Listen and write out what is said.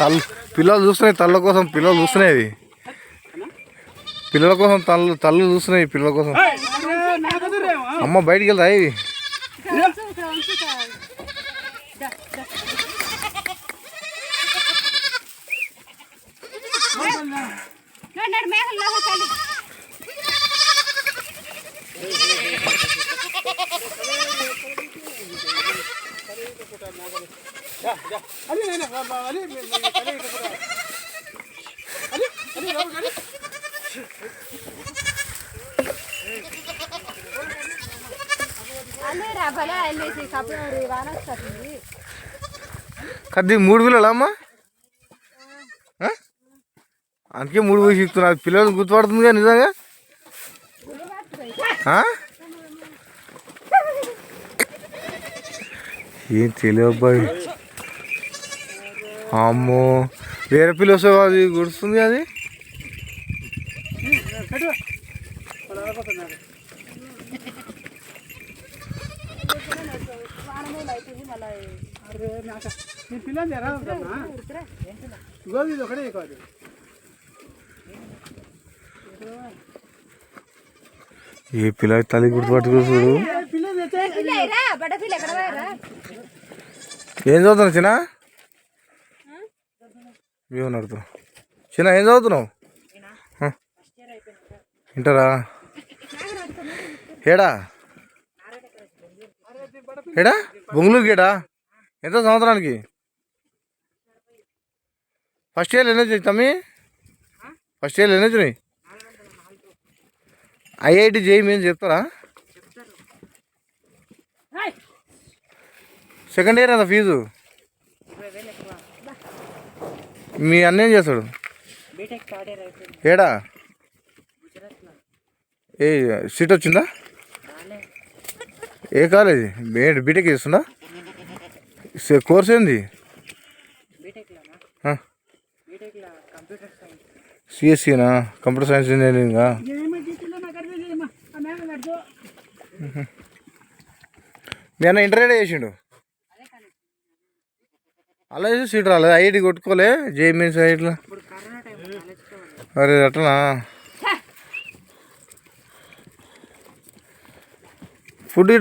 అది పిల్లలు చూస్తున్నాయి, తల్ల కోసం పిల్లలు చూస్తున్నాయి, పిల్లల కోసం తల్లు చూస్తున్నాయి, పిల్లల కోసం. అమ్మ బయటికి వెళ్తా ఇవి. కద్ది 3 పిల్లలు అమ్మా, అందుకే 3 పోయి చెప్తున్నా. పిల్లలు గుర్తుపడుతుందిగా నిజంగా. ఏం తెలియదు అబ్బాయి. అమ్మో వేరే పిల్ల వస్తే అది గుర్తుంది. అది ఏ పిల్ల తల్లి గుర్తుపట్టుకో చూడు. ఏం చదువుతున్నావు చిన్న? మేము నడుతున్నావు చిన్న. ఏం చదువుతున్నావు? వింటారా? ఏడా ఏడా బొంగుళూరు గేడా? ఎంత సంవత్సరానికి? ఫస్ట్ ఇయర్లో ఎన్ని వచ్చినాయి తమ్మి? ఫస్ట్ ఇయర్లో ఎన్ని వచ్చినాయి? ఐఐటి జేఈ మేము చెప్తారా? సెకండ్ ఇయర్ ఎంత ఫీజు? మీ అన్న ఏం చేస్తాడు? ఏడా ఏ సీట్ వచ్చిందా? ఏ కాలేజీ? బీటెక్ చేస్తుందా? కోర్స్ ఏంది? సిఎస్సీనా? Computer science ఇంజనీరింగా? మీ అన్న ఇంటర్మీడియట్ చేసిండు, అలా చేసి సీట్ రాలేదు. ఐఐటి కొట్టుకోలే జేఈ మెయిన్స్ ఐఐటిలో? అరే అట్లనా? ఫుడ్